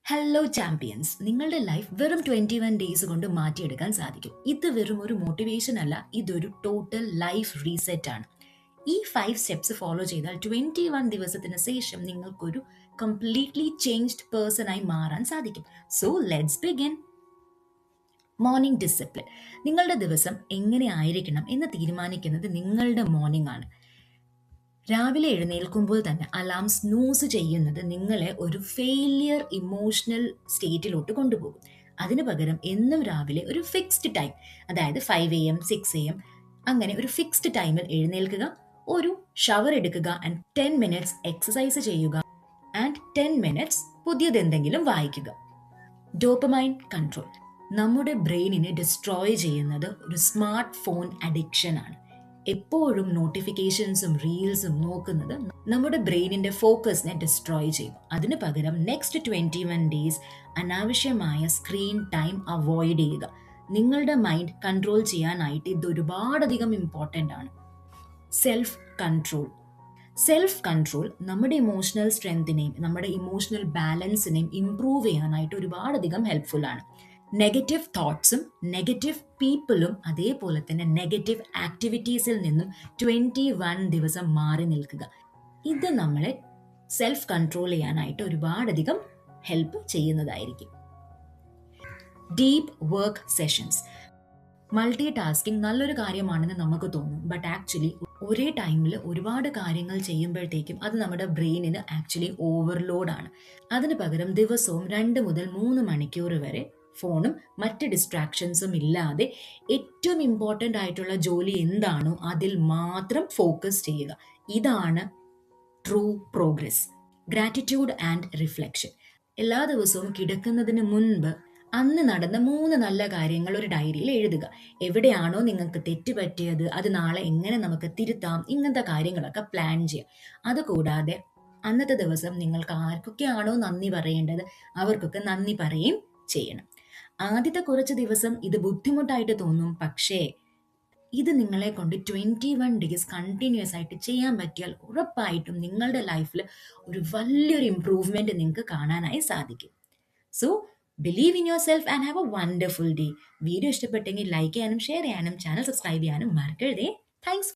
Hello champions, നിങ്ങളുടെ life വെറും 21 days കൊണ്ട് മാറ്റിയെടുക്കാൻ സാധിക്കും. ഇത് വെറും ഒരു മോട്ടിവേഷൻ അല്ല, ഇതൊരു ടോട്ടൽ ലൈഫ് റീസെറ്റ് ആണ്. ഈ 5 സ്റ്റെപ്സ് ഫോളോ ചെയ്താൽ 21 ദിവസത്തിന് ശേഷം നിങ്ങൾക്കൊരു കംപ്ലീറ്റ്ലി ചേഞ്ച്ഡ് പേഴ്സൺ ആയി മാറാൻ സാധിക്കും. So let's begin. Morning discipline. നിങ്ങളുടെ ദിവസം എങ്ങനെ ആയിരിക്കണം എന്ന് തീരുമാനിക്കുന്നത് നിങ്ങളുടെ മോർണിംഗ് ആണ്. രാവിലെ എഴുന്നേൽക്കുമ്പോൾ തന്നെ അലാം സ്നൂസ് ചെയ്യുന്നത് നിങ്ങളെ ഒരു ഫെയിലിയർ ഇമോഷണൽ സ്റ്റേറ്റിലോട്ട് കൊണ്ടുപോകും. അതിനു പകരം എന്നും രാവിലെ ഒരു ഫിക്സ്ഡ് ടൈം, അതായത് 5 AM 6 AM അങ്ങനെ ഒരു ഫിക്സ്ഡ് ടൈമിൽ എഴുന്നേൽക്കുക, ഒരു ഷവർ എടുക്കുക ആൻഡ് 10 മിനിറ്റ്സ് എക്സസൈസ് ചെയ്യുക ആൻഡ് 10 മിനിറ്റ്സ് പുതിയതെന്തെങ്കിലും വായിക്കുക. Dopamine control. നമ്മുടെ ബ്രെയിനിനെ ഡിസ്ട്രോയ് ചെയ്യുന്നത് ഒരു സ്മാർട്ട് ഫോൺ അഡിക്ഷൻ ആണ്. എപ്പോഴും നോട്ടിഫിക്കേഷൻസും റീൽസും നോക്കുന്നത് നമ്മുടെ ബ്രെയിനിന്റെ ഫോക്കസിനെ ഡിസ്ട്രോയ് ചെയ്യും. അതിന് പകരം നെക്സ്റ്റ് 21 ഡേയ്സ് അനാവശ്യമായ സ്ക്രീൻ ടൈം അവോയ്ഡ് ചെയ്യുക. നിങ്ങളുടെ മൈൻഡ് കൺട്രോൾ ചെയ്യാനായിട്ട് ഇത് ഒരുപാടധികം ഇമ്പോർട്ടൻ്റ് ആണ്. Self control. സെൽഫ് കൺട്രോൾ നമ്മുടെ ഇമോഷണൽ സ്ട്രെങ്തിനെയും നമ്മുടെ ഇമോഷണൽ ബാലൻസിനെയും ഇംപ്രൂവ് ചെയ്യാനായിട്ട് ഒരുപാടധികം ഹെൽപ്ഫുൾ ആണ്. നെഗറ്റീവ് തോട്ട്സും നെഗറ്റീവ് പീപ്പിളും അതേപോലെ തന്നെ നെഗറ്റീവ് ആക്ടിവിറ്റീസിൽ നിന്നും 21 ദിവസം മാറി നിൽക്കുക. ഇത് നമ്മളെ സെൽഫ് കൺട്രോൾ ചെയ്യാനായിട്ട് ഒരുപാടധികം ഹെൽപ്പ് ചെയ്യുന്നതായിരിക്കും. Deep work sessions. Multi tasking നല്ലൊരു കാര്യമാണെന്ന് നമുക്ക് തോന്നും, ബട്ട് ആക്ച്വലി ഒരേ ടൈമിൽ ഒരുപാട് കാര്യങ്ങൾ ചെയ്യുമ്പോഴത്തേക്കും അത് നമ്മുടെ ബ്രെയിനിന് ആക്ച്വലി ഓവർലോഡാണ്. അതിന് പകരം ദിവസവും 2 മുതൽ 3 മണിക്കൂർ വരെ ഫോണും മറ്റ് ഡിസ്ട്രാക്ഷൻസും ഇല്ലാതെ ഏറ്റവും ഇമ്പോർട്ടൻ്റ് ആയിട്ടുള്ള ജോലി എന്താണോ അതിൽ മാത്രം ഫോക്കസ് ചെയ്യുക. ഇതാണ് true progress. Gratitude and reflection. എല്ലാ ദിവസവും കിടക്കുന്നതിന് മുൻപ് അന്ന് നടന്ന 3 നല്ല കാര്യങ്ങൾ ഒരു ഡയറിയിൽ എഴുതുക. എവിടെയാണോ നിങ്ങൾക്ക് തെറ്റ് പറ്റിയത്, അത് നാളെ എങ്ങനെ നമുക്ക് തിരുത്താം, ഇങ്ങനത്തെ കാര്യങ്ങളൊക്കെ പ്ലാൻ ചെയ്യാം. അതുകൂടാതെ അന്നത്തെ ദിവസം നിങ്ങൾക്ക് ആർക്കൊക്കെയാണോ നന്ദി പറയേണ്ടത് അവർക്കൊക്കെ നന്ദി പറയുകയും ചെയ്യണം. ആദ്യത്തെ കുറച്ച് ദിവസം ഇത് ബുദ്ധിമുട്ടായിട്ട് തോന്നും, പക്ഷേ ഇത് നിങ്ങളെ കൊണ്ട് 21 ഡേയ്സ് കണ്ടിന്യൂസ് ആയിട്ട് ചെയ്യാൻ പറ്റിയാൽ ഉറപ്പായിട്ടും നിങ്ങളുടെ ലൈഫിൽ ഒരു വലിയൊരു ഇമ്പ്രൂവ്മെന്റ് നിങ്ങൾക്ക് കാണാനായി സാധിക്കും. So believe in your self and have A wonderful day. Video ഇഷ്ടപ്പെട്ടെങ്കിൽ ലൈക്ക് ചെയ്യാനും ഷെയർ ചെയ്യാനും ചാനൽ സബ്സ്ക്രൈബ് ചെയ്യാനും മറക്കരുതേ. താങ്ക്സ്.